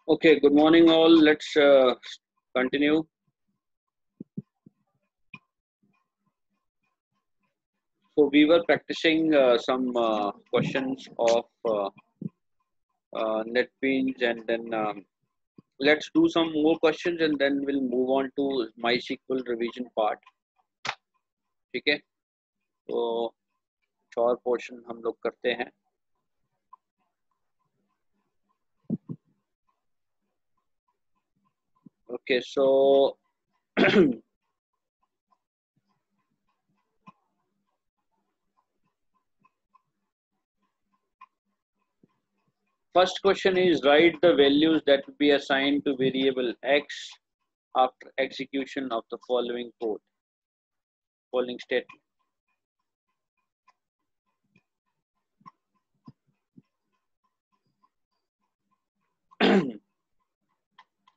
Okay, good morning all. Let's continue. So we were practicing some questions of NetBeans, and then let's do some more questions, and then we'll move on to MySQL revision part. ठीक है? तो और portion हम लोग करते हैं. Okay, so first question is write the values that will be assigned to variable x after execution of the following code, following statement.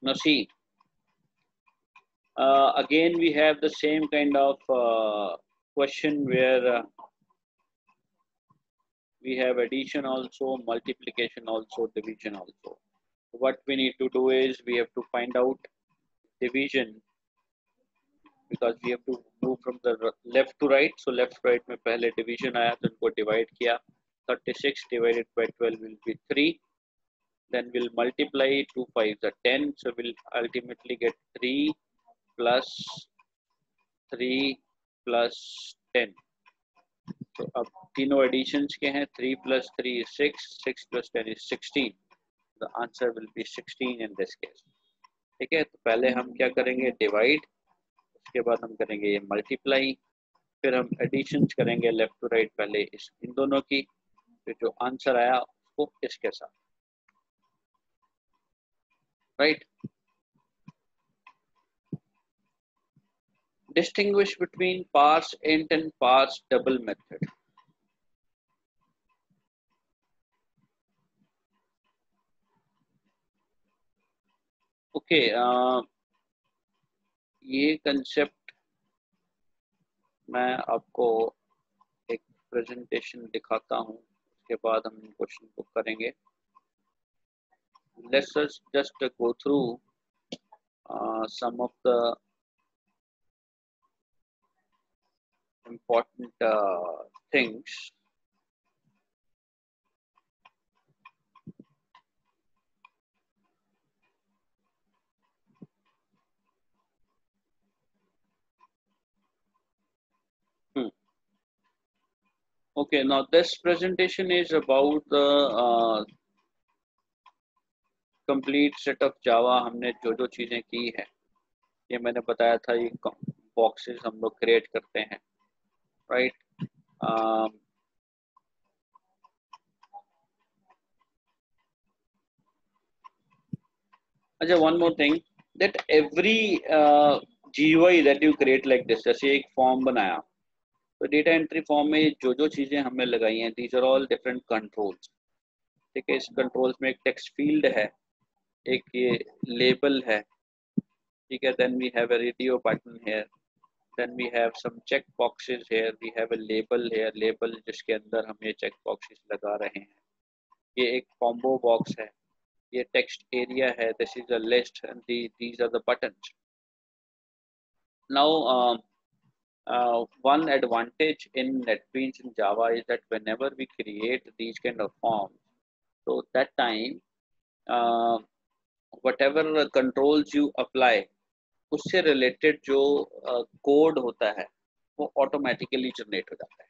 Now see, again we have the same kind of question where we have addition also, multiplication also, division also. What we need to do is we have to find out division, because we have to move from the left to right. So left to right में पहले division आया तो इनको divide किया. 36 divided by 12 will be 3. Then we'll multiply 2 5s are 10. So we'll ultimately get 3 plus 3 plus 10. तो अब तीनों editions के हैं. 3 plus 3 is 6, 6 plus 10 is 16. The answer will be 16 in this case. ठीक है, तो पहले हम क्या करेंगे, डिवाइड, उसके बाद हम करेंगे ये मल्टीप्लाई, फिर हम एडिशंस करेंगे लेफ्ट टू राइट, पहले इन दोनों की, फिर जो आंसर आया उसको इसके साथ. Right. Distinguish between parse int and parse double method. Okay, ये कंसेप्ट मैं आपको एक प्रेजेंटेशन दिखाता हूँ, उसके बाद हम क्वेश्चन को करेंगे. Let's just go through some of the important things. Okay, now this presentation is about the complete set of Java. हमने जो जो चीजें की है, ये मैंने बताया था, ये बॉक्सेस हम लोग क्रिएट करते हैं. राइट. अच्छा, one more thing, that every GUI that you create like this, जैसे एक फॉर्म बनाया, तो डेटा एंट्री फॉर्म में जो जो चीजें हमने लगाई हैं, these are all different controls. ठीक है, इस कंट्रोल्स में एक टेक्स्ट फील्ड है, एक ये लेबल है. ठीक है, then we have a radio button here, then we have some check boxes here, we have a label here, label जिसके अंदर हम ये check boxes लगा रहे हैं. ये एक combo box है, ये text area है, this is a list, and these are the buttons. Now one advantage in NetBeans in Java is that whenever we create these kind of forms, so that time whatever controls you apply, उससे related जो code होता है वो automatically generate हो जाता है.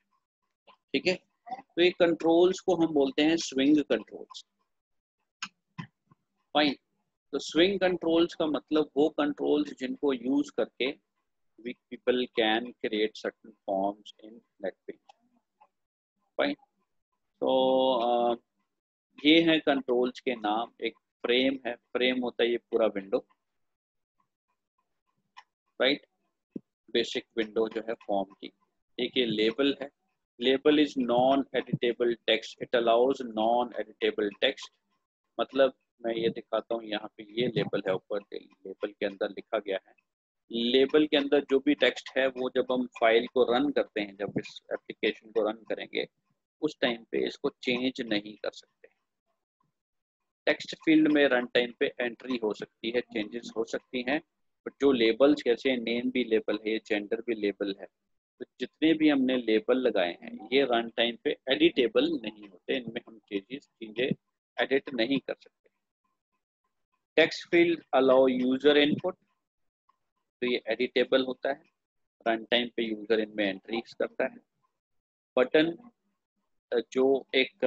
ठीक है, तो ये controls को हम बोलते हैं swing controls. Fine. तो swing controls का मतलब वो controls जिनको use करके people can create certain forms in NetBeans. Fine. तो ये है controls के नाम. एक frame है, frame होता है ये पूरा window. Right. बेसिक विंडो जो है फॉर्म की. एक ये लेबल है, label is non editable text, it allows non editable text. मतलब मैं ये दिखाता हूँ, यहाँ पे ये लेबल है, ऊपर लेबल के अंदर लिखा गया है. लेबल के अंदर जो भी टेक्स्ट है वो जब हम फाइल को रन करते हैं, जब इस एप्लीकेशन को रन करेंगे, उस टाइम पे इसको चेंज नहीं कर सकते. टेक्स्ट फील्ड में रन टाइम पे एंट्री हो सकती है, चेंजेस हो सकती हैं, बट जो लेबल्स जैसे नेम भी लेबल है, जेंडर भी लेबल है, तो जितने भी हमने लेबल लगाए हैं ये रन टाइम पे एडिटेबल नहीं होते, इनमें हम चीजें एडिट नहीं कर सकते। Text field allow user input, तो ये एडिटेबल होता है, रन टाइम पे यूजर इनमें एंट्रीज करता है। बटन जो एक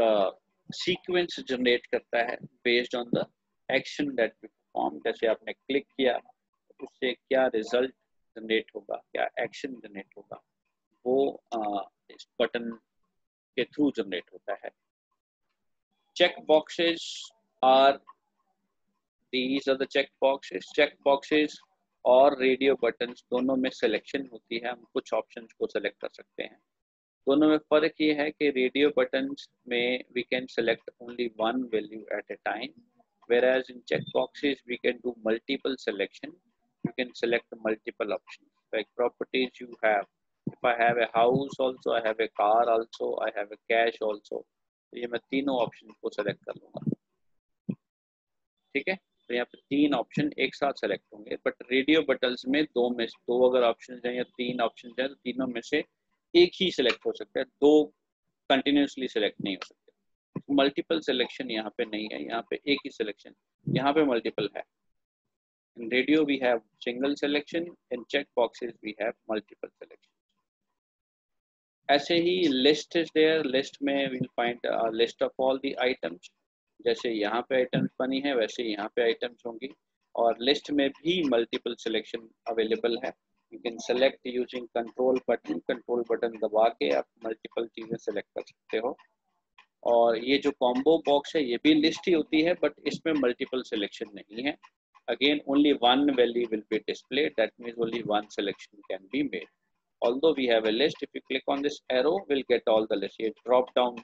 सीक्वेंस जनरेट करता है based on the action that we perform, जैसे आपने क्लिक किया तो उससे क्या रिजल्ट जनरेट होगा, क्या एक्शन जनरेट होगा, वो इस बटन के थ्रू जनरेट होता है। Check boxes are these are the check boxes और रेडियो बटन्स दोनों में सिलेक्शन होती है, हम कुछ ऑप्शंस को सेलेक्ट कर सकते हैं। दोनों में फर्क ये है कि रेडियो बटन्स में we can select only one value at a time, whereas in check boxes we can do multiple selection, you can select multiple options like properties you have, if I have a house also, I have a car also, I have a cash also, तो ये मैं तीनों option को select कर लूंगा, ठीक है। तो यहाँ पे तीन ऑप्शन एक साथ सेलेक्ट होंगे, बट रेडियो बटन्स में दो अगर ऑप्शन हैं या तीन ऑप्शन हैं तो तीनों में से एक ही सिलेक्ट हो सकता है, दो कंटिन्यूसली सेलेक्ट नहीं हो सकते। मल्टीपल सिलेक्शन यहाँ पे नहीं है, यहाँ पे एक ही सिलेक्शन, यहाँ पे मल्टीपल है। In radio we have single selection, in check boxes we have multiple selection. ऐसे ही लिस्ट इज देयर, लिस्ट में we'll find list of all the items, जैसे यहाँ पे आइटम्स बनी है वैसे यहाँ पे आइटम्स होंगी, और लिस्ट में भी मल्टीपल सिलेक्शन अवेलेबल है। You can select using control button दबा के आप मल्टीपल चीज़ें सेलेक्ट कर सकते हो। और ये जो कॉम्बो बॉक्स है ये भी लिस्ट ही होती है, बट इसमें मल्टीपल सिलेक्शन नहीं है। Again only one value will be displayed, that means only one selection can be made. Although we have a list, if you click on this arrow, we'll get all the list. ये drop down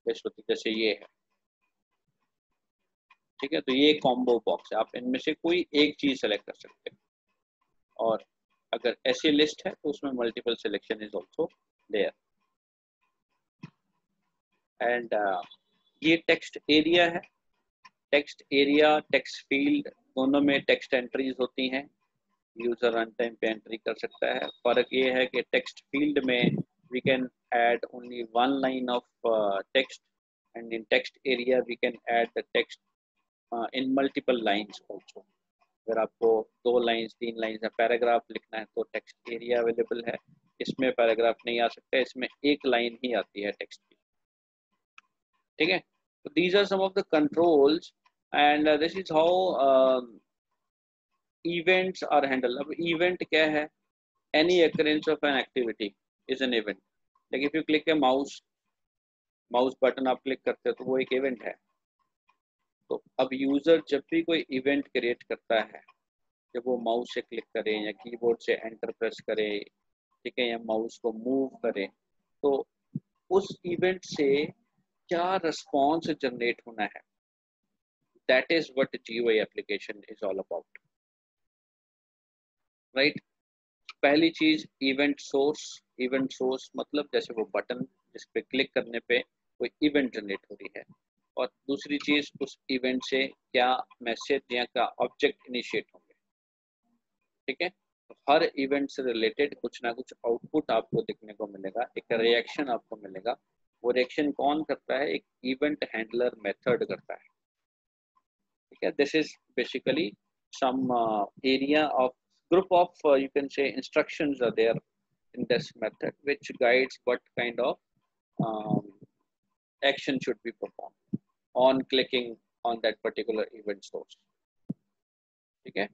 list होती है, जैसे ये है, ठीक है। तो ये कॉम्बो बॉक्स है, आप इनमें से कोई एक चीज सेलेक्ट कर सकते हैं, और अगर ऐसी लिस्ट है तो उसमें multiple selection is also there. And ये टेक्स्ट एरिया है, टेक्स्ट एरिया टेक्स्ट फील्ड दोनों में टेक्स्ट एंट्रीज होती हैं, यूजर रन टाइम पे एंट्री कर सकता है। फर्क ये है कि टेक्स्ट फील्ड में we can add only one line of text, and in text area we can add the text in multiple lines also. अगर आपको 2 लाइंस 3 लाइंस या पैराग्राफ लिखना है तो टेक्स्ट एरिया अवेलेबल है, इसमें पैराग्राफ नहीं आ सकता, इसमें एक लाइन ही आती है टेक्स्ट की, ठीक है। तो these are some of the controls and this is how events are handle. अब इवेंट क्या है? Any occurrence of an activity is an event. Like if you click a mouse button आप क्लिक करते हो तो वो एक इवेंट है। तो अब यूजर जब भी कोई इवेंट क्रिएट करता है, जब वो माउस से क्लिक करे या कीबोर्ड से एंटर प्रेस करे, ठीक है, या माउस को मूव करे, तो उस इवेंट से क्या रिस्पॉन्स जनरेट होना है, that is what GUI application is all about, right. पहली चीज इवेंट सोर्स मतलब जैसे वो बटन जिस पे क्लिक करने पे कोई इवेंट जनरेट हो रही है, और दूसरी चीज उस इवेंट से क्या मैसेज या क्या ऑब्जेक्ट इनिशिएट होंगे, ठीक है। तो हर इवेंट से रिलेटेड कुछ ना कुछ आउटपुट आपको देखने को मिलेगा, एक रिएक्शन आपको मिलेगा। वो रिएक्शन कौन करता है? एक इवेंट हैंडलर मेथड करता है, ठीक है। This is basically some area of group of you can say instructions are there in this method which guides what kind of um, action should be performed on clicking on that particular event source, ठीक है।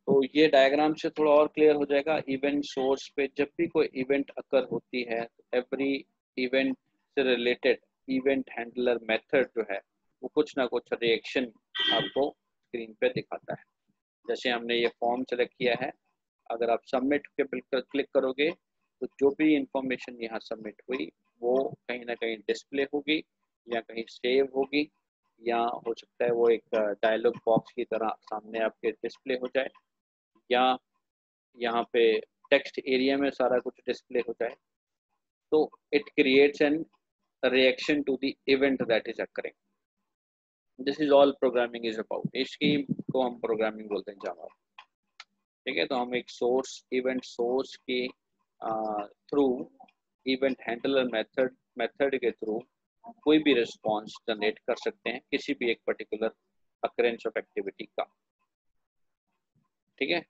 तो ये diagram से थोड़ा और clear हो जाएगा। Event source पे जब भी कोई इवेंट अकर होती है, एवरी इवेंट से रिलेटेड इवेंट हैंडलर मेथड जो है वो कुछ ना कुछ रिएक्शन आपको स्क्रीन पे दिखाता है। जैसे हमने ये फॉर्म सेलेक्ट किया है, अगर आप सबमिट के बिल्कुल क्लिक करोगे तो जो भी इंफॉर्मेशन यहाँ सबमिट हुई वो कहीं ना कहीं डिस्प्ले होगी या कहीं सेव होगी, या हो सकता है वो एक डायलॉग बॉक्स की तरह सामने आपके डिस्प्ले हो जाए, या यहाँ पे टेक्स्ट एरिया में सारा कुछ डिस्प्ले हो जाए। तो it creates an reaction to the event that is occurring. This is all programming is about. इसकी को हम प्रोग्रामिंग बोलते हैं जावा। ठीक है, तो हम एक सोर्स इवेंट सोर्स के थ्रू इवेंट हैंडलर मेथड के थ्रू कोई भी रिस्पॉन्स जनरेट कर सकते हैं किसी भी एक पर्टिकुलर अकरेंस ऑफ एक्टिविटी का। ठीक है।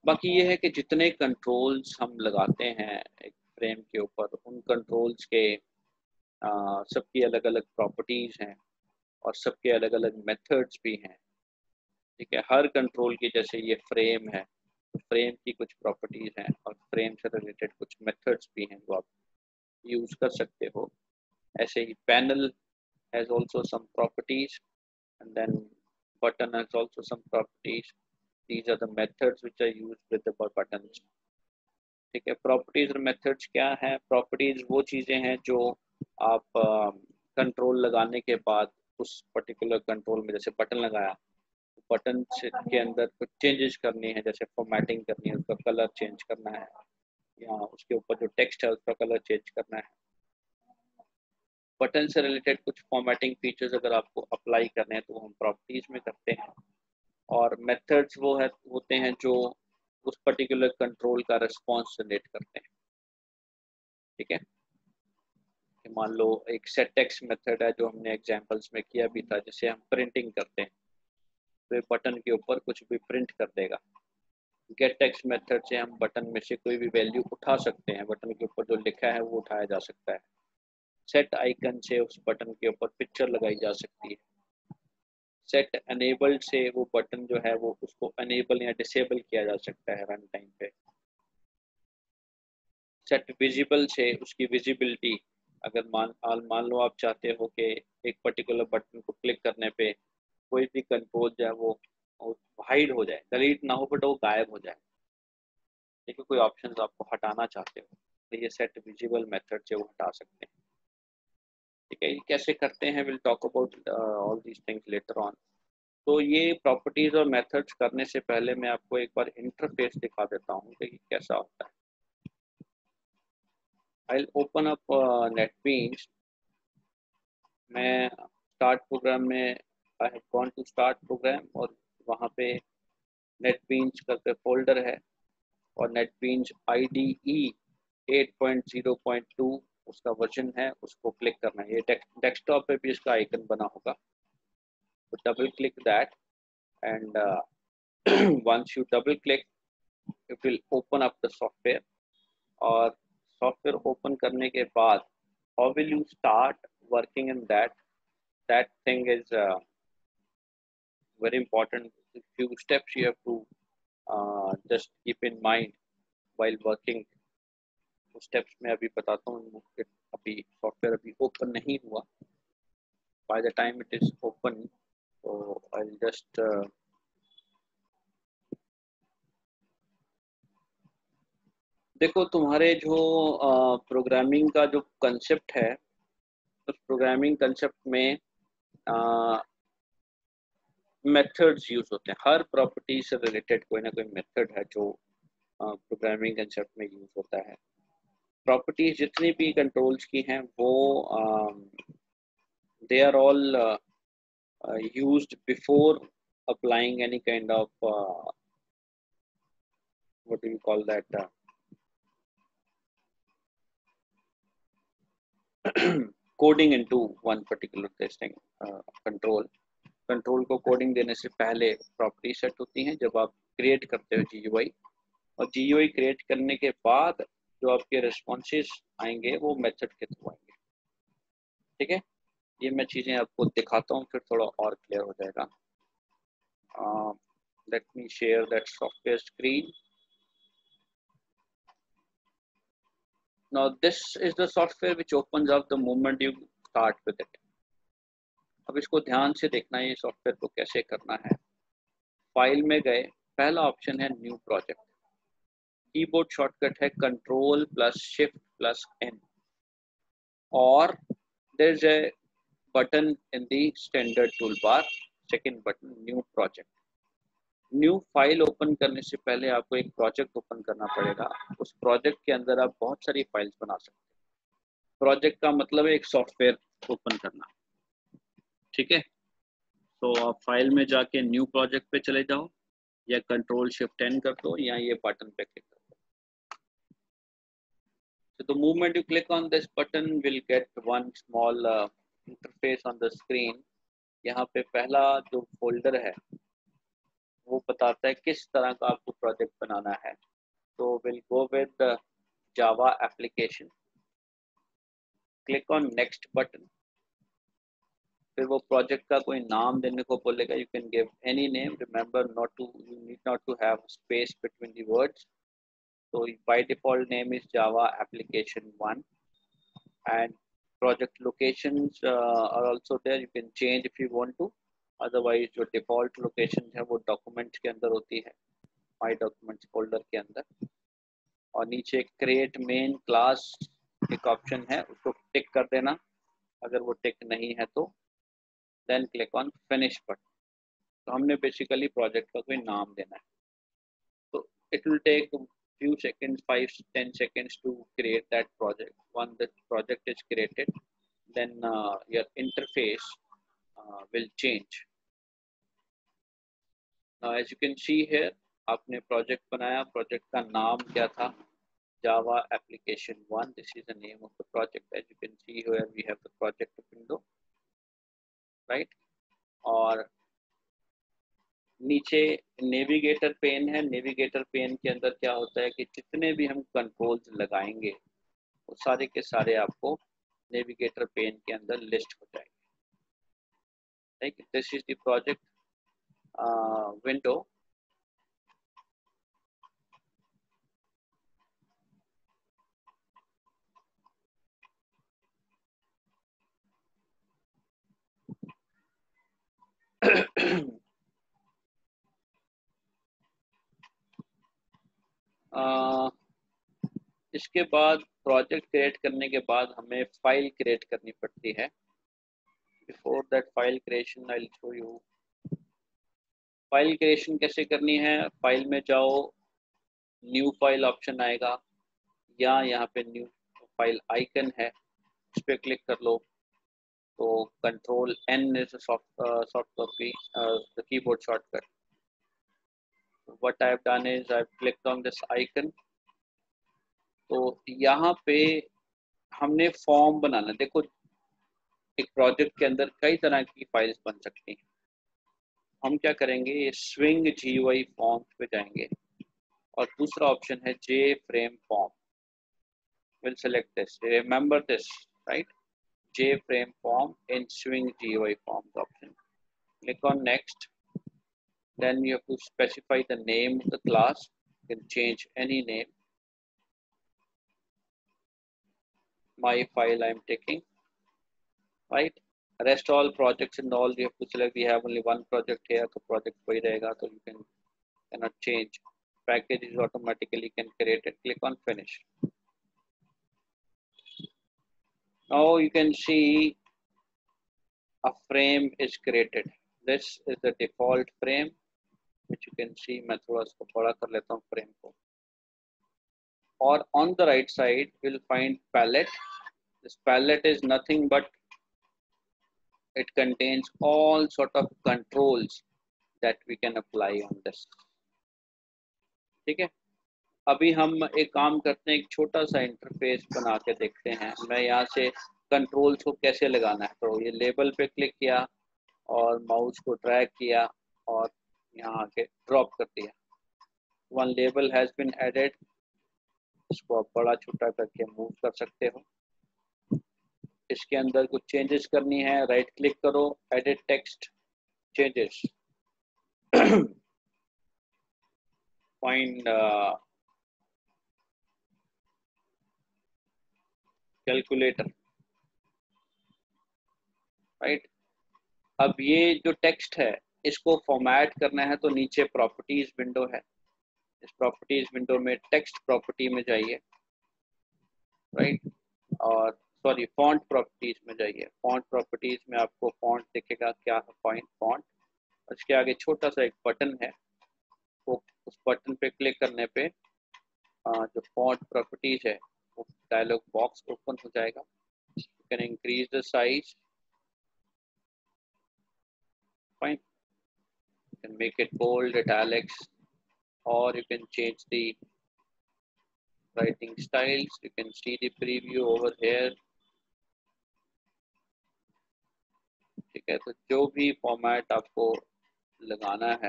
बाकी ये है कि जितने कंट्रोल्स हम लगाते हैं एक फ्रेम के ऊपर, उन कंट्रोल्स के सबकी अलग अलग प्रॉपर्टीज हैं और सबके अलग अलग मेथड्स भी हैं। ठीक है, हर कंट्रोल की, जैसे ये फ्रेम है तो फ्रेम की कुछ प्रॉपर्टीज हैं और फ्रेम से रिलेटेड कुछ मेथड्स भी हैं जो आप यूज कर सकते हो। ऐसे ही panel has also some properties and then button has also some properties. These are the methods which are used with the buttons। ठीक है, प्रॉपर्टीज और मेथड्स क्या है? प्रॉपर्टीज वो चीजें हैं जो आप कंट्रोल लगाने के बाद उस पर्टिकुलर कंट्रोल में, जैसे बटन लगाया, बटन के अंदर कुछ चेंजेस करनी है, जैसे फॉर्मेटिंग करनी है, उसका कलर चेंज करना है, या उसके ऊपर जो टेक्स्ट है उसका कलर चेंज करना है। बटन से रिलेटेड कुछ फॉर्मेटिंग फीचर्स अगर आपको अप्लाई करने हैं तो हम प्रॉपर्टीज में करते हैं। और मेथड्स वो होते हैं जो उस पर्टिकुलर कंट्रोल का रिस्पॉन्स जनरेट करते हैं। ठीक है, मान लो एक सेट टेक्स्ट मेथड है जो हमने एग्जांपल्स में किया भी था, जिसे हम प्रिंटिंग करते हैं तो बटन के ऊपर कुछ भी प्रिंट कर देगा। गेट टेक्स्ट मेथड से हम बटन में से कोई भी वैल्यू उठा सकते हैं, बटन के ऊपर जो लिखा है वो उठाया जा सकता है। सेट आइकन से उस बटन के ऊपर पिक्चर लगाई जा सकती है। सेट अनेबल्ड से वो बटन जो है वो उसको अनेबल या डिसेबल किया जा सकता है रन टाइम पे। सेट विजिबल से उसकी विजिबिलिटी, अगर मान लो आप चाहते हो कि एक पर्टिकुलर बटन को क्लिक करने पे कोई भी कंट्रोल जो है वो हाइड हो जाए, डिलीट ना हो बट वो गायब हो जाए। ठीक है, कोई ऑप्शंस आपको हटाना चाहते हो तो ये सेट विजिबल मेथड से वो हटा सकते हैं। ठीक है, ये कैसे करते हैं, will talk about all these things later on. तो ये प्रॉपर्टीज और मेथड्स करने से पहले मैं आपको एक बार इंटरफेस दिखा देता हूँ कि कैसा होता है। I'll open up NetBeans। मैं स्टार्ट प्रोग्राम में I have gone to start program और वहाँ पे NetBeans करके फोल्डर है और NetBeans IDE 8.0.2 उसका वर्जन है, उसको क्लिक करना है। ये डेस्कटॉप पे भी इसका आइकन बना होगा, तो double click that and once you double click it will open up the software। और सॉफ्टवेयर ओपन करने के बाद how will you start working in that thing is very important। few steps you have to just keep in mind while working। उस steps में अभी बताता हूँ। अभी सॉफ्टवेयर अभी ओपन नहीं हुआ, by the time it is open so I'll just देखो तुम्हारे जो प्रोग्रामिंग का जो कंसेप्ट है, उस प्रोग्रामिंग कंसेप्ट में मेथड्स यूज होते हैं। हर प्रॉपर्टी से रिलेटेड कोई ना कोई मेथड है जो प्रोग्रामिंग कंसेप्ट में यूज होता है। प्रॉपर्टीज जितनी भी कंट्रोल्स की हैं वो they are all used before applying any kind of what do you call that coding into one particular testing control को कोडिंग देने से पहले प्रॉपर्टी सेट होती हैं जब आप क्रिएट करते हो GUI, और GUI क्रिएट करने के बाद जो आपके रिस्पॉन्सेस आएंगे वो मेथड के थ्रू आएंगे। ठीक है, ये मैं चीज़ें आपको दिखाता हूँ फिर थोड़ा और क्लियर हो जाएगा। Let me share that software screen. Now this is the software which opens up the moment you start with it। अब इसको ध्यान से देखना है, ये सॉफ्टवेयर को कैसे करना है। फाइल में गए, पहला ऑप्शन है न्यू प्रोजेक्ट। कीबोर्ड शॉर्टकट है Ctrl+Shift+N और there is a button in the standard toolbar, second button new project. New file open करने से पहले आपको एक प्रोजेक्ट ओपन करना पड़ेगा। उस प्रोजेक्ट के अंदर आप बहुत सारी फाइल्स बना सकते हैं। प्रोजेक्ट का मतलब है एक सॉफ्टवेयर ओपन करना, ठीक है। तो आप फाइल में जाके न्यू प्रोजेक्ट पे चले जाओ या कंट्रोल शिफ्ट एन कर दो या ये बटन पे क्लिक कर दो। So the moment you click on this button will get one small interface on the screen. यहाँ पे पहला जो फोल्डर है वो बताता है किस तरह का आपको प्रोजेक्ट बनाना है। तो we'll go with the Java application. Click on next button. फिर वो प्रोजेक्ट का कोई नाम देने को बोलेगा। You can give any name. Remember you need not to have space between the words. So by default name is Java application 1, and project locations are also there. You can change if you want to. Otherwise जो default location है वो documents के अंदर होती है, my documents folder के अंदर। और नीचे create main class एक ऑप्शन है, उसको टिक कर देना। अगर वो टिक नहीं है तो then click on finish button. तो हमने basically project का कोई नाम देना है। तो it will take few seconds, 5-10 seconds to create that project. Once the project is created, then your interface will change. Now as you can see here, आपने project बनाया, project का नाम क्या था? Java application 1. This is the name of the project. As you can see here, we have the project window, right? और नीचे navigator pen है। Navigator pen के अंदर क्या होता है कि जितने भी हम कंट्रोल्स लगाएंगे वो सारे के सारे आपको नेविगेटर पेन के अंदर लिस्ट हो जाएंगे, ठीक। This is the project window. इसके बाद प्रोजेक्ट क्रिएट करने के बाद हमें फाइल क्रिएट करनी पड़ती है। Before that file creation I will show you file creation कैसे करनी है। फाइल में जाओ, न्यू फाइल ऑप्शन आएगा या यहाँ पे न्यू फाइल आइकन है, उस पर क्लिक कर लो। तो control n is soft copy the keyboard shortcut. What I have done is I have clicked on this icon. तो यहाँ पे हमने फॉर्म बनाना। देखो एक प्रोजेक्ट के अंदर कई तरह की फाइल्स बन सकती हैं। हम क्या करेंगे, ये स्विंग GUI फॉर्म्स पे जाएंगे और दूसरा ऑप्शन है J frame form. Will select this, remember this, right? J frame form in swing GUI forms option. Click on next. Then you have to specify the name of the class. You can change any name. My file I am taking, right? Rest all projects and all you have to select. We have only one project here, so project वही रहेगा, so you cannot change. Package is automatically can create it. Click on finish. Now you can see a frame is created. This is the default frame, which you can see. मैं थोड़ा इसको बड़ा कर लेता हूँ frame को। और on the right side we'll find palette. This palette is nothing but it contains all sort of controls that we can apply on this, ठीक है। अभी हम एक काम करते हैं, एक छोटा सा इंटरफेस बना के देखते हैं। मैं यहाँ से कंट्रोल्स को कैसे लगाना है। तो ये लेबल पे क्लिक किया और माउस को ड्रैग किया और यहाँ आके ड्रॉप कर दिया। One label has been added. इसको आप बड़ा छोटा करके मूव कर सकते हो। इसके अंदर कुछ चेंजेस करनी है, राइट क्लिक करो, edit text changes, find calculator, right. अब ये जो टेक्स्ट है इसको फॉर्मेट करना है तो नीचे प्रॉपर्टीज विंडो है। इस प्रॉपर्टीज विंडो में टेक्स्ट प्रॉपर्टी में जाइए, राइट। और सॉरी फॉन्ट प्रॉपर्टीज में जाइए। फॉन्ट प्रॉपर्टीज में आपको फॉन्ट दिखेगा, क्या है पॉइंट फॉन्ट। उसके आगे छोटा सा एक बटन है, वो उस बटन पे क्लिक करने पे जो फॉन्ट प्रॉपर्टीज है वो डायलॉग बॉक्स ओपन हो जाएगा। You can increase the size. Fine. You can make it bold, italics, or you can change the writing styles. You can see the preview over here. ठीक है, तो जो भी format आपको लगाना है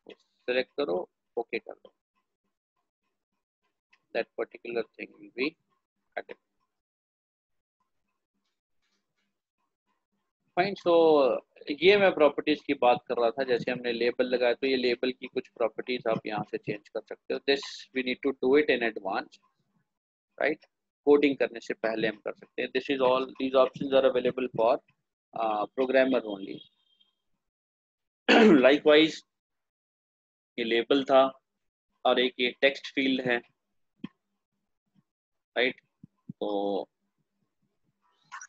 वो सिलेक्ट करो, ओके कर दो. That particular thing will be added. Fine. So ये मैं प्रॉपर्टीज की बात कर रहा था. जैसे हमने लेबल लगाया तो ये लेबल की कुछ प्रॉपर्टीज आप यहाँ से चेंज कर सकते हो. This we need to do it in advance, right. Coding करने से पहले हम कर सकते हैं. This is all, these options are available for programmer only. Likewise ये लेबल था और एक ये टेक्स्ट फील्ड है, राइट. तो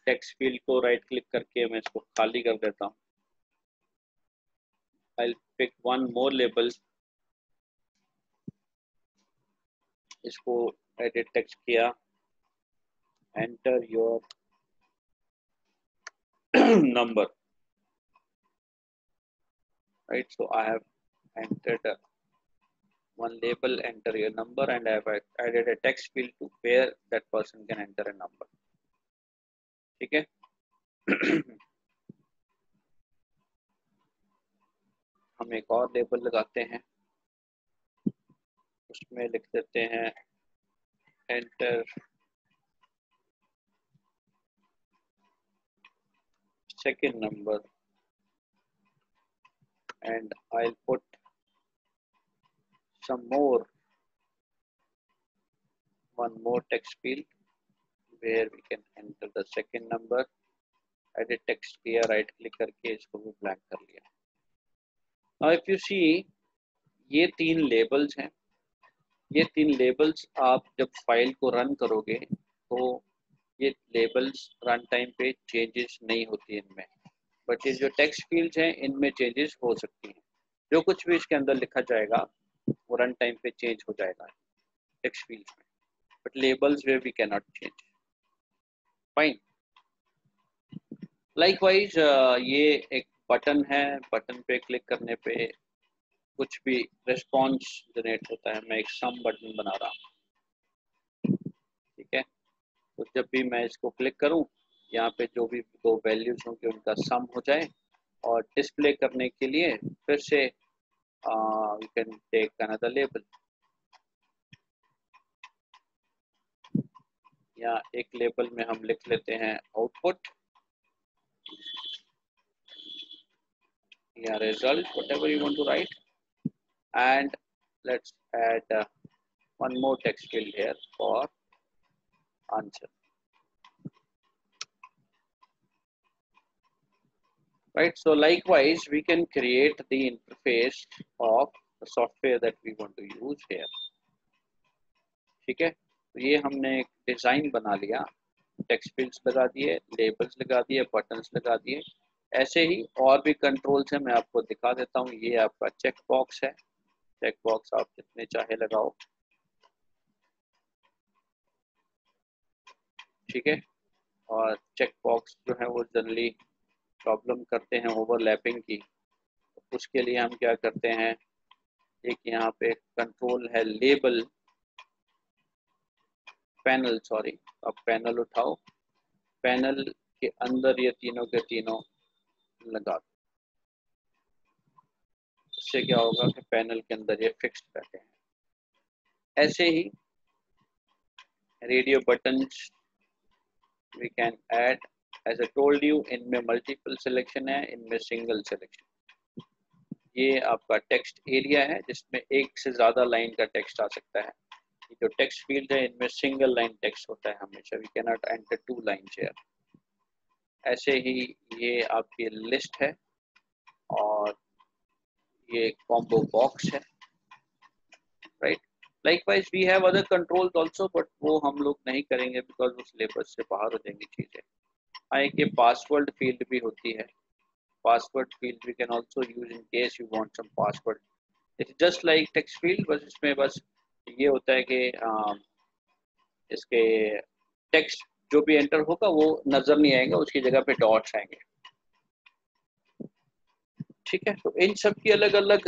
टेक्स्ट फील्ड को राइट क्लिक करके मैं इसको खाली कर देता हूँ. I'll pick one more label. इसको edit text किया, enter your number, right. So I have entered one label, enter your number, and I have added a text field to where that person can enter a number. ठीक है. हम एक और label लगाते हैं, उसमें लिख देते हैं enter second number, and I'll put some more, one more text field where we can enter the second number. Edit text किया, right click करके इसको भी blank कर लिया. Now if you see, ये तीन लेबल्स हैं. ये तीन लेबल्स आप जब फाइल को रन करोगे तो ये लेबल्स रन टाइम पे चेंजेस नहीं होती इनमें, बट ये जो टेक्स्ट फील्ड्स हैं इनमें चेंजेस हो सकती हैं. जो कुछ भी इसके अंदर लिखा जाएगा वो रन टाइम पे चेंज हो जाएगा टेक्स्ट फील्ड्स में, but labels we we can not change. Fine. Likewise ये एक बटन है, बटन पे क्लिक करने पे कुछ भी रिस्पॉन्स जनरेट होता है. मैं एक सम बटन बना रहा हूँ, ठीक है. तो जब भी मैं इसको क्लिक करूँ, यहाँ पे जो भी दो वैल्यूज होंगे उनका सम हो जाए, और डिस्प्ले करने के लिए फिर से you can take another label. या एक लेबल में हम लिख लेते हैं आउटपुट या result, whatever you want to write, and let's add one more text field here for answer, right. So likewise we can create the interface of the software that we want to use here. ठीक है. तो ये हमने एक design बना लिया, text fields लगा दिए, लेबल्स लगा दिए, बटन्स लगा दिए. ऐसे ही और भी कंट्रोल्स हैं, मैं आपको दिखा देता हूँ. ये आपका चेक बॉक्स है. चेक बॉक्स आप जितने चाहे लगाओ, ठीक है. और चेक बॉक्स जो है वो जनरली प्रॉब्लम करते हैं ओवरलैपिंग की. तो उसके लिए हम क्या करते हैं, एक यहाँ पे कंट्रोल है लेबल पैनल, सॉरी. अब पैनल उठाओ, पैनल के अंदर ये तीनों के तीनों लगा दो. इससे क्या होगा कि पैनल के अंदर ये फिक्स्ड बैठे हैं. ऐसे ही radio buttons we can add. As I told you, इनमें मल्टीपल सिलेक्शन है, इनमें सिंगल सिलेक्शन. ये आपका टेक्स्ट एरिया है जिसमें एक से ज्यादा लाइन का टेक्स्ट आ सकता है. ये जो टेक्स्ट फील्ड है इनमें सिंगल लाइन टेक्स्ट होता है हमेशा. We can not enter two lines here. ऐसे ही ये आपकी लिस्ट है और ये कॉम्बो बॉक्स है, right. Likewise we have other controls also, but वो हम लोग नहीं करेंगे बिकॉज उस सिलेबस से बाहर हो जाएंगी चीजें. हाँ, एक ये पासवर्ड फील्ड भी होती है. Password field we can also use in case you want some password. It's just like text field, बस इसमें बस ये होता है कि इसके टेक्स्ट जो भी एंटर होगा वो नजर नहीं आएगा, उसकी जगह पे डॉट्स आएंगे। ठीक है, तो इन सब की अलग अलग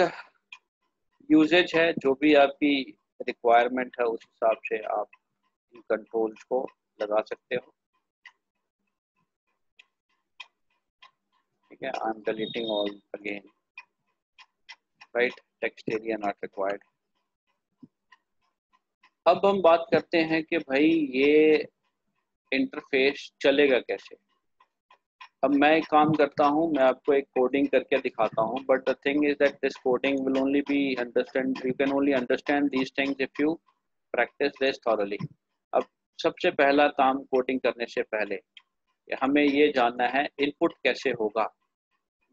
यूजेज है, जो भी आपकी रिक्वायरमेंट है उस हिसाब से आप इन कंट्रोल्स को लगा सकते हो। ठीक है, I am deleting all again, right, text area not required. अब हम बात करते हैं कि भाई ये इंटरफेस चलेगा कैसे। अब मैं एक काम करता हूँ, मैं आपको एक कोडिंग करके दिखाता हूँ, but the thing is that this coding will only be understand, you can only understand these things if you practice this thoroughly. अब सबसे पहला काम कोडिंग करने से पहले हमें ये जानना है इनपुट कैसे होगा,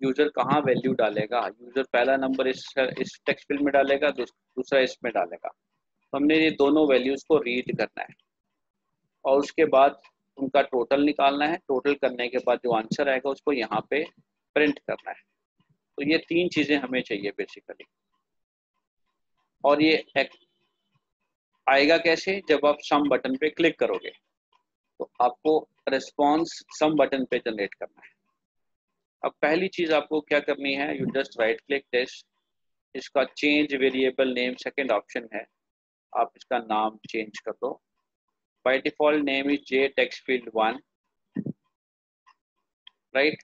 यूजर कहाँ वैल्यू डालेगा। यूजर पहला नंबर इस टेक्स्ट फील्ड में डालेगा, दूसरा इसमें डालेगा। तो हमने ये दोनों वैल्यूज को रीड करना है और उसके बाद उनका टोटल निकालना है। टोटल करने के बाद जो आंसर आएगा उसको यहाँ पे प्रिंट करना है। तो ये तीन चीजें हमें चाहिए बेसिकली। और ये आएगा कैसे, जब आप सम बटन पे क्लिक करोगे तो आपको रिस्पॉन्स सम बटन पे जनरेट करना है। अब पहली चीज आपको क्या करनी है, you just right click this, इसका change variable name second option है, आप इसका नाम चेंज कर दो। By default name is J text field 1, right.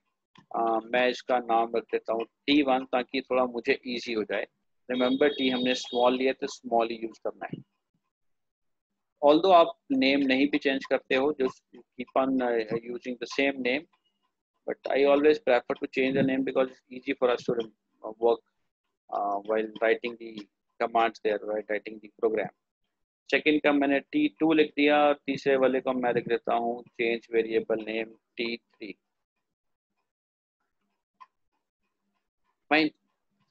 मैं इसका नाम रख देता हूँ T1 ताकि थोड़ा मुझे इजी हो जाए। रिमेंबर टी हमने स्मॉल लिया तो स्मॉल ही यूज करना है। ऑल्दो आप नेम नहीं भी चेंज करते हो, जो keep on using the same name, but I always prefer to change the name because it's easy for us to work while writing the commands there, right, writing the program. Second का मैंने T2 लिख दिया, तीसरे वाले को मैं लिख देता हूँ change variable name T3। Fine.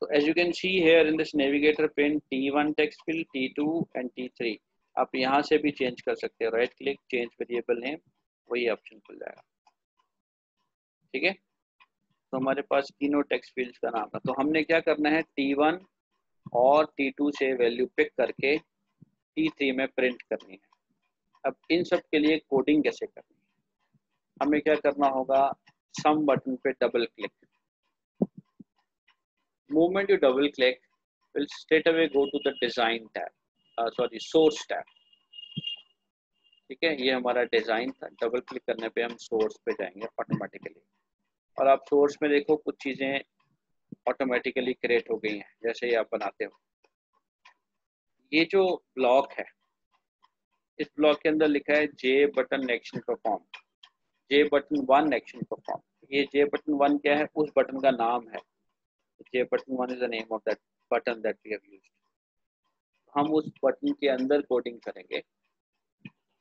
So as you can see here in this navigator pane, T1 text field, T2 and T3 आप यहाँ से भी चेंज कर सकते हो। Right click, change variable name, वही ऑप्शन खुल जाएगा। ठीक है, तो हमारे पास तीनों टेक्स्ट फील्ड्स का नाम है। तो हमने क्या करना है, T1 और T2 से वैल्यू पिक करके T3 में प्रिंट करनी है। अब इन सब के लिए कोडिंग कैसे करनी है, हमें क्या करना होगा, सम बटन पे double click. Moment you double click will straight away go to the design tab, source tab। ठीक है, ये हमारा डिजाइन था। डबल क्लिक करने पे हम सोर्स पे जाएंगे ऑटोमेटिकली, और आप सोर्स में देखो कुछ चीजें ऑटोमेटिकली क्रिएट हो गई हैं जैसे ही आप बनाते हो। ये जो ब्लॉक है, इस ब्लॉक के अंदर लिखा है जे बटन एक्शन परफॉर्म, जे बटन 1 एक्शन परफॉर्म। ये जे बटन 1 क्या है, उस बटन का नाम है। J button 1 is the name of that button that we have used. हम उस बटन के अंदर कोडिंग करेंगे,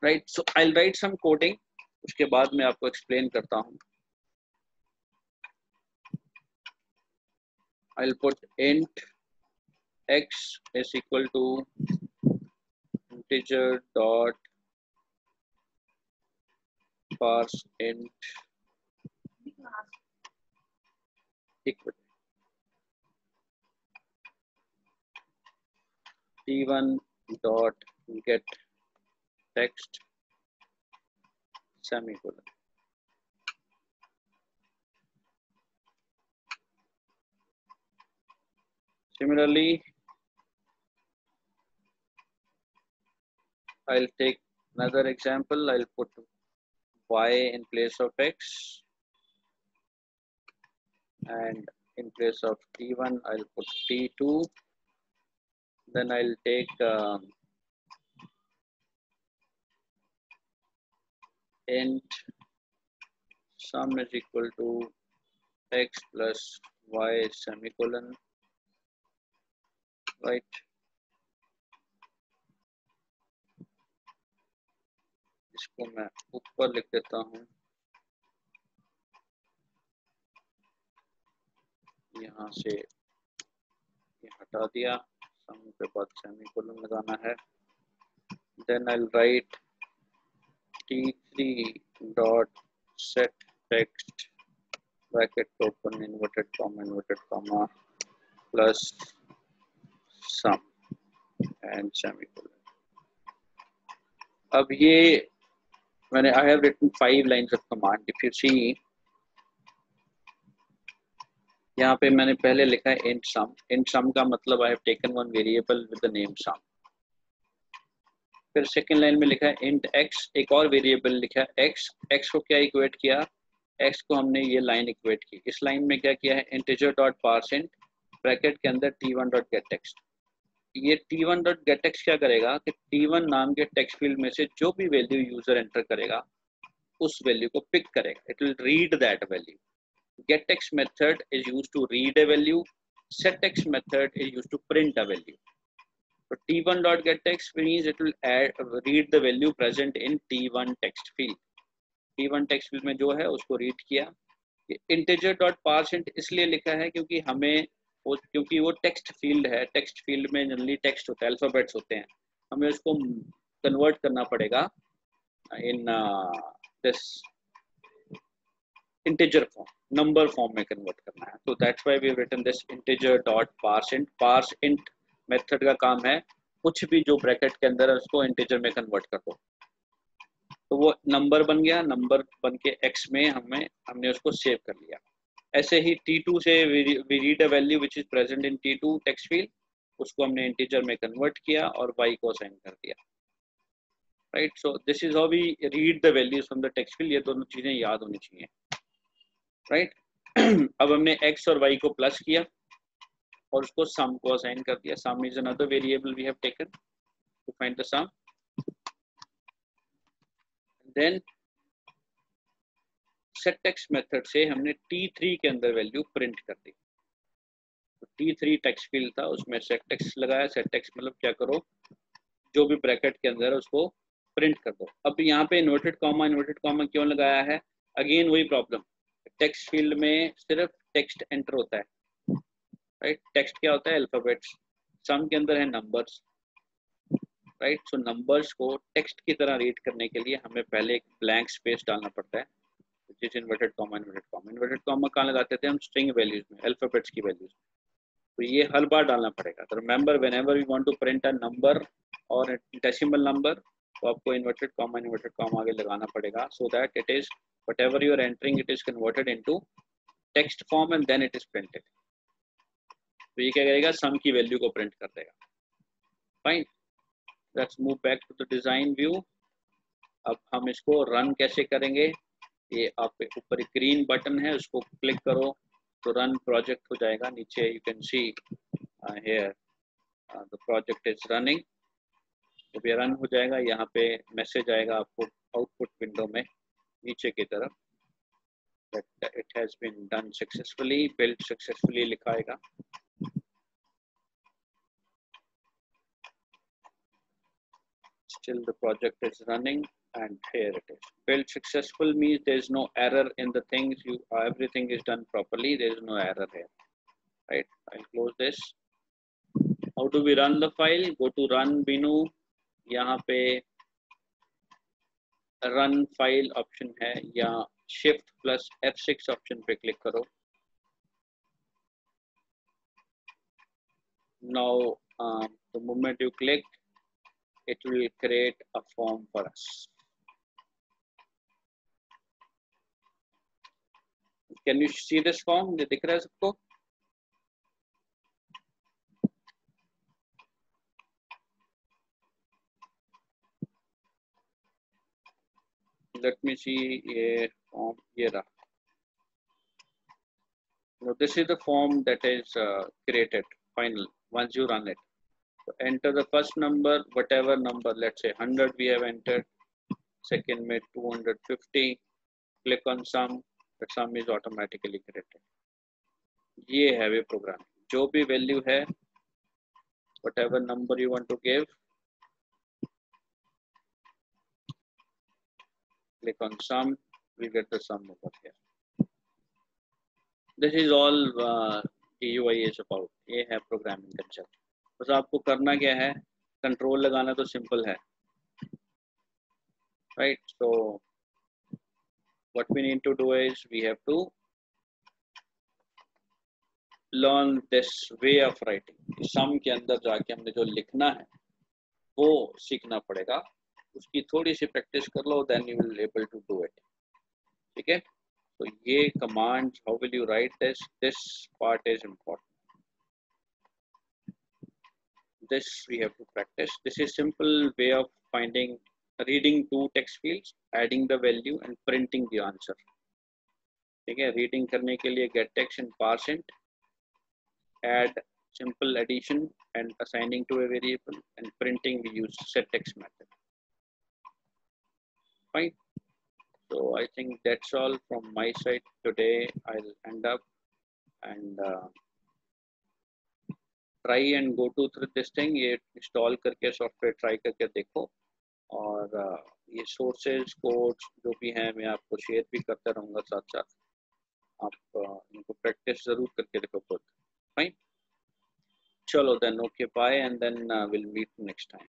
right. So I will write some coding, उसके बाद मैं आपको एक्सप्लेन करता हूँ। I will put int x is equal to integer dot parse int equal T1 dot get text semicolon। Similarly, I'll take another example. I'll put y in place of x, and in place of T1 I'll put T2. Then I'll take int sum is equal to x plus y semicolon, right। इसको मैं ऊपर लिख देता हूँ, यहाँ से ये हटा दिया, सम के बाद सेमीकोलन लगाना है। Then I'll write T3 dot set text bracket open inverted comma plus sum and semicolon। अब ये I have written 5 lines of command. If you see, यहाँ पे मैंने पहले लिखा है int sum. Int sum का मतलब I have taken one variable with the name sum. फिर सेकेंड लाइन में लिखा है int x, एक और वेरिएबल लिखा है x. x को क्या इक्वेट किया, x को हमने ये लाइन इक्वेट की. इस लाइन में क्या किया है, integer डॉट पार्सेंट ब्रैकेट के अंदर t1 डॉट गेट टेक्स्ट. ये t1 डॉट गेट टेक्स्ट क्या करेगा कि t1 नाम के टेक्स्ट फील्ड में से जो भी वैल्यू यूजर एंटर करेगा उस वैल्यू को पिक करेगा. It will read that value. getText method is used to read a value. setText method is used to print a value. So t1.getText means it will read the value present in t1 text field. t1 text field में जो है उसको read किया. integer dot parseInt इसलिए लिखा है क्योंकि वो text field है. text field में जनरली text होता है, alphabets होते हैं. हमें उसको convert करना पड़ेगा in this integer form, number form में convert करना है. So that's why we have written this integer dot parseInt. parseInt method का काम है कुछ भी जो ब्रैकेट के अंदर है उसको integer में convert कर दो. तो वो नंबर बन गया, नंबर बन के x में हमने उसको सेव कर लिया. ऐसे ही t2 से we read a value which is present in t2 text field, उसको हमने integer में convert किया और y को असाइन कर दिया. Right, so this is how we read the values from the text field. ये दोनों चीजें याद होनी चाहिए. राइट अब हमने x और y को प्लस किया और उसको सम को असाइन कर दिया. Sum is another variable we have taken to find the sum. Then setText method से हमने t3 के अंदर वैल्यू प्रिंट कर दी. तो t3 टेक्स्ट फील्ड था उसमें setText लगाया. setText मतलब क्या करो, जो भी ब्रैकेट के अंदर है उसको प्रिंट कर दो. अब यहाँ पे इन्वर्टेड कॉमा क्यों लगाया है, अगेन वही प्रॉब्लम. टेक्स्ट फील्ड में सिर्फ टेक्स्ट एंटर होता है. राइट, टेक्स्ट क्या होता है, अल्फाबेट्स. सम के अंदर है नंबर्स. राइट, सो नंबर्स को टेक्स्ट की तरह रीड करने के लिए हमें पहले एक ब्लैंक स्पेस डालना पड़ता है, जिस इन्वर्टेड कॉमा कहाँ लगाते थे हम, स्ट्रिंग वैल्यूज में, अल्फाबेट्स की वैल्यूज. तो ये हर बार डालना पड़ेगा. तो remember whenever we want to print a number और डेसिमल नंबर, तो आपको इन्वर्टेड कॉमा आगे लगाना पड़ेगा, so that it is whatever you are entering it is converted into text form and then it is printed. तो ये क्या करेगा, सम की वैल्यू को प्रिंट कर देगा. Fine, let's move back to the design view. अब हम इसको रन कैसे करेंगे, ये आप ऊपर एक ग्रीन बटन है उसको क्लिक करो तो रन प्रोजेक्ट हो जाएगा. नीचे you can see here the project is running. जब ये रन हो जाएगा यहाँ पे मैसेज आएगा आपको आउटपुट विंडो में नीचे की तरफ, that it has been done successfully, built successfully लिखाएगा. Still the project is running and here it is. Built successful means there is no error in the things, everything is done properly, there is no error here. Right, I'll close this. How do we run the file? Go to run menu. यहाँ पे run file option है या shift plus F6 option पे click करो. Now the moment you click it will create a form for us. Can you see this form? ये दिख रहा है सबको? Let me see ये form, ये रहा. Now this is the form that is created final once you run it. So enter the first number, whatever number, let's say 100 we have entered. Second में 250. Click on sum. The sum is automatically created. ये है वे programme. जो भी value है, whatever number you want to give, click on sum, we get the sum over here. This is all GUI is about. ये है programming concept. बस आपको करना क्या है, कंट्रोल लगाना तो सिंपल है. Right, so what we need to do is we have to learn this way of writing. सम के अंदर जाके हमने जो लिखना है वो सीखना पड़ेगा. उसकी थोड़ी सी प्रैक्टिस कर लो, then you will able to do it. ठीक है. तो ये command, how will you write this part is important. This we have to practice. This is simple way of reading two text fields, adding the value and printing the answer. ठीक है. Reading करने के लिए get text and parseInt, add simple addition and assigning to a variable, and printing we use setText method. Fine. So I think that's all from my side today. I'll end up and try and go through this thing. ये install करके software try करके देखो, और ये sources codes जो भी हैं मैं आपको शेयर भी करता रहूँगा साथ साथ. आप इनको प्रैक्टिस ज़रूर करके देखो खुद. फाइन. चलो then, okay, bye, and then will meet next time.